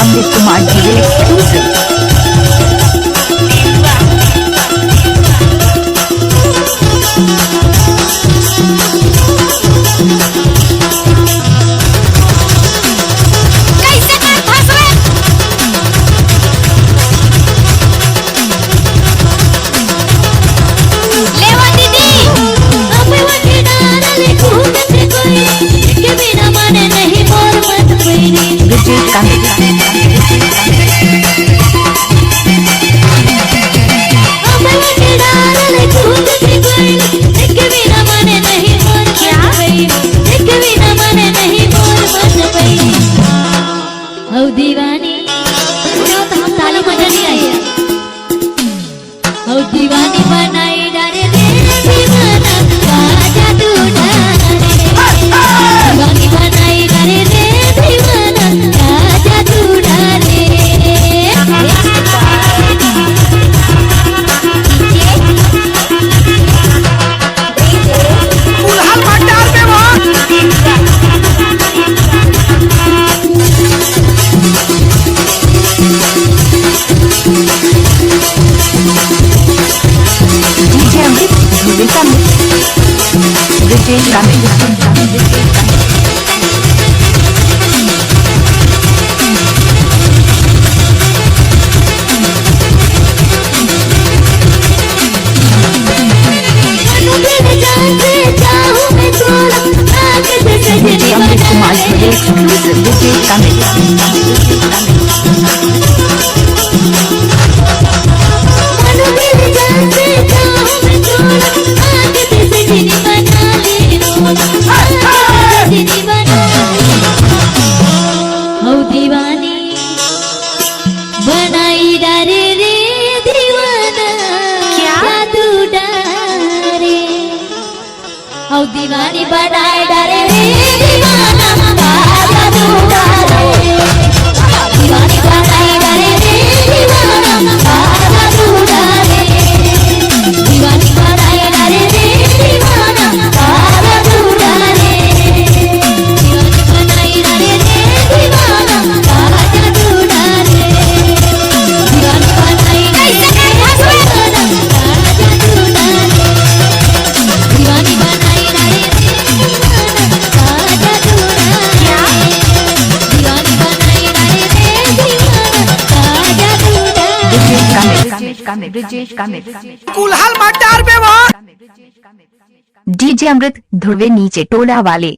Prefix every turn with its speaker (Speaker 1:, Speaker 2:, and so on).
Speaker 1: Amrit Kumar ji exclusive.
Speaker 2: दीवानी तो हम ताली मजा नहीं आई है दीवानी बनाई डारे दीवाना बाजा तू डारे दीवानी बनाई डारे दीवाना बाजा तू डारे
Speaker 1: अमृत कुमार जी एक्सक्लूसिव
Speaker 2: दीवानी बनाई डारे रे दीवाना क्या तू डारे दीवानी बनाई डारे रे दीवाना बाजा तू डारे दीवानी बनाई डारे रे दीवाना बाजा तू डारे दीवानी बनाई डारे रे दीवाना बाजा तू डारे दीवानी बनाई डारे रे दीवाना बाजा तू डारे दीवानी बनाई डारे रे दीवाना बाजा तू डारे दीवानी बनाई डारे
Speaker 1: डीजे अमृत ध्रुवे नीचे टोला वाले।